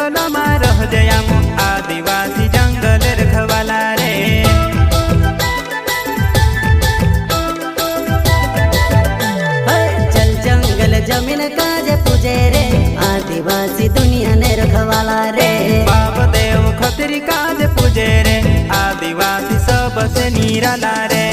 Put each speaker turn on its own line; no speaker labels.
जंगलમાં રહજે આમ आदिवासी जंगल रखवाला रे।
चल जंगल जमीन काजे पूजे रे आदिवासी दुनिया ने रखवाला रे।
बाप देव खतरी काज पूजे रे आदिवासी सबसे निराला रे।